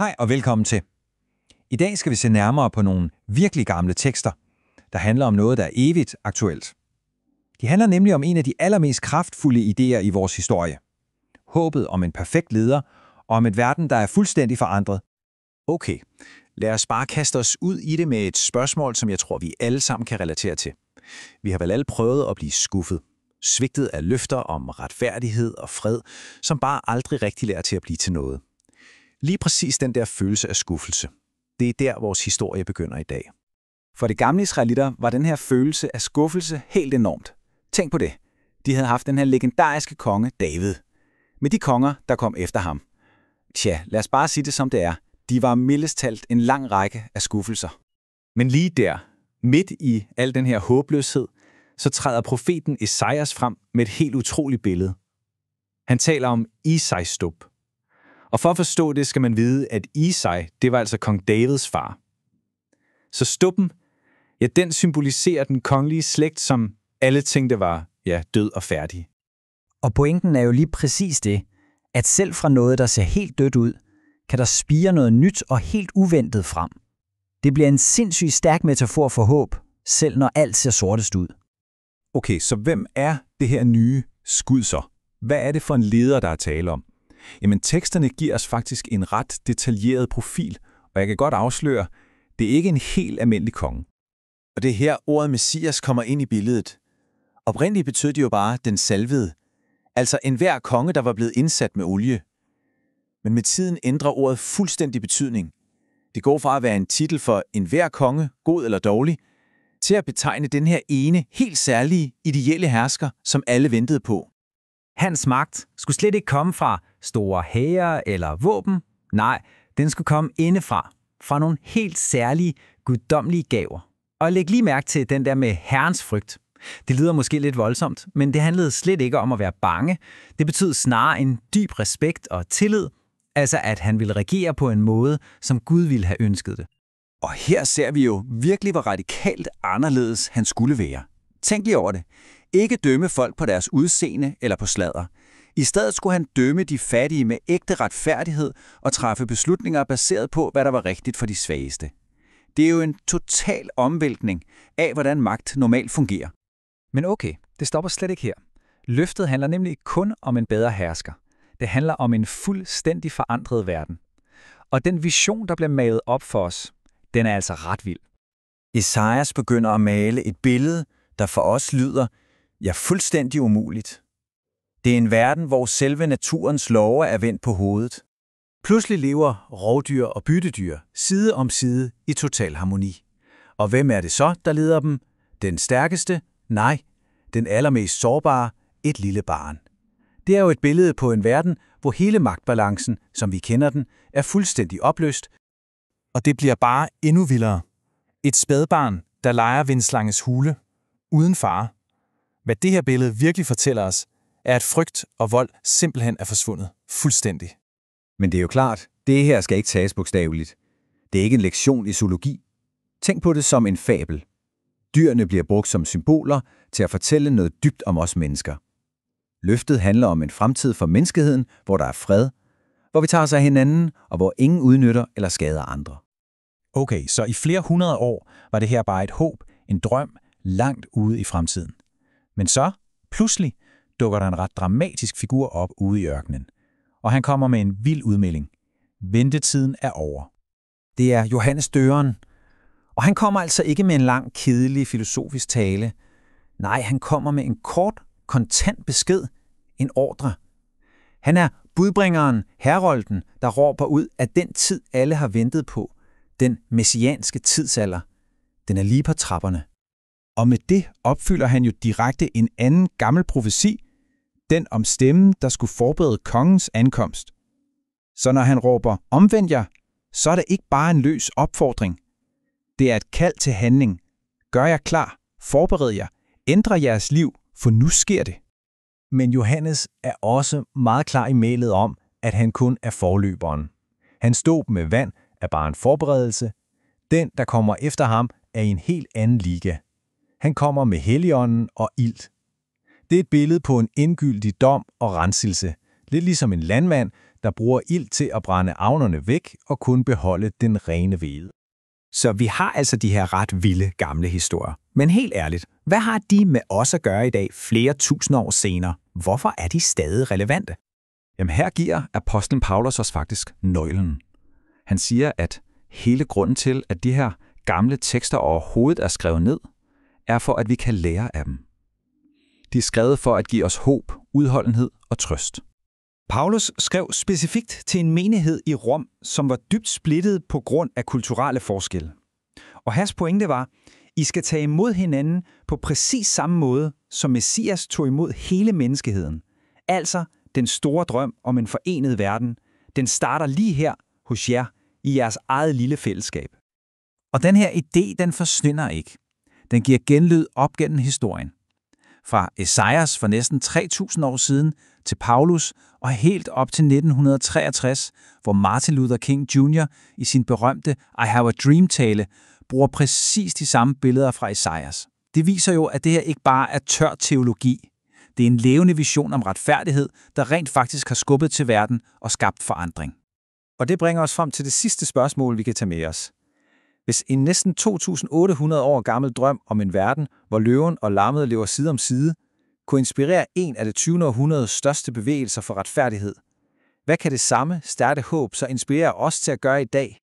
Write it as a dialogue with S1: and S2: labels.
S1: Hej og velkommen til. I dag skal vi se nærmere på nogle virkelig gamle tekster, der handler om noget, der er evigt aktuelt. De handler nemlig om en af de allermest kraftfulde idéer i vores historie. Håbet om en perfekt leder og om et verden, der er fuldstændig forandret.
S2: Okay, lad os bare kaste os ud i det med et spørgsmål, som jeg tror, vi alle sammen kan relatere til. Vi har vel alle prøvet at blive skuffet. Svigtet af løfter om retfærdighed og fred, som bare aldrig rigtig lærer til at blive til noget. Lige præcis den der følelse af skuffelse. Det er der, vores historie begynder i dag. For de gamle israelitter var den her følelse af skuffelse helt enormt. Tænk på det. De havde haft den her legendariske konge, David. Med de konger, der kom efter ham. Tja, lad os bare sige det som det er. De var mildest talt en lang række af skuffelser. Men lige der, midt i al den her håbløshed, så træder profeten Esajas frem med et helt utroligt billede. Han taler om Isais stub. Og for at forstå det, skal man vide, at Isai, det var altså kong Davids far. Så stubben, ja, den symboliserer den kongelige slægt, som alle tænkte var, død og færdig.
S3: Og pointen er jo lige præcis det, at selv fra noget, der ser helt dødt ud, kan der spire noget nyt og helt uventet frem. Det bliver en sindssygt stærk metafor for håb, selv når alt ser sortest ud.
S2: Okay, så hvem er det her nye skud så? Hvad er det for en leder, der er tale om? Jamen, teksterne giver os faktisk en ret detaljeret profil, og jeg kan godt afsløre, det er ikke en helt almindelig konge.
S4: Og det er her ordet Messias kommer ind i billedet. Oprindeligt betød det jo bare den salvede, altså enhver konge, der var blevet indsat med olie. Men med tiden ændrer ordet fuldstændig betydning. Det går fra at være en titel for enhver konge, god eller dårlig, til at betegne den her ene, helt særlige, ideelle hersker, som alle ventede på.
S3: Hans magt skulle slet ikke komme fra store hære eller våben. Nej, den skulle komme indefra, fra nogle helt særlige, guddommelige gaver. Og læg lige mærke til den der med herrens frygt. Det lyder måske lidt voldsomt, men det handlede slet ikke om at være bange. Det betød snarere en dyb respekt og tillid, altså at han ville regere på en måde, som Gud ville have ønsket det.
S4: Og her ser vi jo virkelig, hvor radikalt anderledes han skulle være. Tænk lige over det. Ikke dømme folk på deres udseende eller på sladder. I stedet skulle han dømme de fattige med ægte retfærdighed og træffe beslutninger baseret på, hvad der var rigtigt for de svageste. Det er jo en total omvæltning af, hvordan magt normalt fungerer.
S3: Men okay, det stopper slet ikke her. Løftet handler nemlig kun om en bedre hersker. Det handler om en fuldstændig forandret verden. Og den vision, der bliver malet op for os, den er altså ret vild.
S4: Esajas begynder at male et billede, der for os lyder, fuldstændig umuligt. Det er en verden, hvor selve naturens love er vendt på hovedet. Pludselig lever rovdyr og byttedyr side om side i total harmoni. Og hvem er det så, der leder dem? Den stærkeste? Nej, den allermest sårbare, et lille barn. Det er jo et billede på en verden, hvor hele magtbalancen, som vi kender den, er fuldstændig opløst.
S2: Og det bliver bare endnu vildere. Et spædbarn, der leger ved en slanges hule, uden fare. Hvad det her billede virkelig fortæller os, er, at frygt og vold simpelthen er forsvundet fuldstændig.
S1: Men det er jo klart, det her skal ikke tages bogstaveligt. Det er ikke en lektion i zoologi. Tænk på det som en fabel. Dyrene bliver brugt som symboler til at fortælle noget dybt om os mennesker. Løftet handler om en fremtid for menneskeheden, hvor der er fred, hvor vi tager os af hinanden, og hvor ingen udnytter eller skader andre.
S2: Okay, så i flere hundrede år var det her bare et håb, en drøm, langt ude i fremtiden. Men så, pludselig, dukker der en ret dramatisk figur op ude i ørkenen. Og han kommer med en vild udmelding. Ventetiden er over.
S3: Det er Johannes Døberen. Og han kommer altså ikke med en lang, kedelig filosofisk tale. Nej, han kommer med en kort, kontant besked, en ordre. Han er budbringeren, Herolden, der råber ud, at den tid, alle har ventet på, den messianske tidsalder, den er lige på trapperne.
S2: Og med det opfylder han jo direkte en anden gammel profeti, den om stemmen, der skulle forberede kongens ankomst. Så når han råber, omvend jer, så er det ikke bare en løs opfordring. Det er et kald til handling. Gør jer klar, forbered jer, ændre jeres liv, for nu sker det.
S1: Men Johannes er også meget klar i mailet om, at han kun er forløberen. Hans dåb med vand er bare en forberedelse. Den, der kommer efter ham, er i en helt anden liga. Han kommer med Helligånden og ilt. Det er et billede på en endgyldig dom og renselse, lidt ligesom en landmand, der bruger ild til at brænde avnerne væk og kun beholde den rene hvede.
S3: Så vi har altså de her ret vilde gamle historier. Men helt ærligt, hvad har de med os at gøre i dag flere tusind år senere? Hvorfor er de stadig relevante?
S2: Jamen her giver apostlen Paulus os faktisk nøglen. Han siger, at hele grunden til, at de her gamle tekster overhovedet er skrevet ned, er for, at vi kan lære af dem. De er skrevet for at give os håb, udholdenhed og trøst.
S3: Paulus skrev specifikt til en menighed i Rom, som var dybt splittet på grund af kulturelle forskelle. Og hans pointe var, I skal tage imod hinanden på præcis samme måde, som Messias tog imod hele menneskeheden. Altså den store drøm om en forenet verden, den starter lige her hos jer i jeres eget lille fællesskab.
S1: Og den her idé, den forsvinder ikke. Den giver genlyd op gennem historien. Fra Esajas for næsten 3.000 år siden til Paulus og helt op til 1963, hvor Martin Luther King Jr. i sin berømte I Have a Dream-tale bruger præcis de samme billeder fra Esajas. Det viser jo, at det her ikke bare er tør teologi. Det er en levende vision om retfærdighed, der rent faktisk har skubbet til verden og skabt forandring.
S3: Og det bringer os frem til det sidste spørgsmål, vi kan tage med os. Hvis en næsten 2.800 år gammel drøm om en verden, hvor løven og lammet lever side om side, kunne inspirere en af det 20. århundredes største bevægelser for retfærdighed, hvad kan det samme stærke håb så inspirere os til at gøre i dag?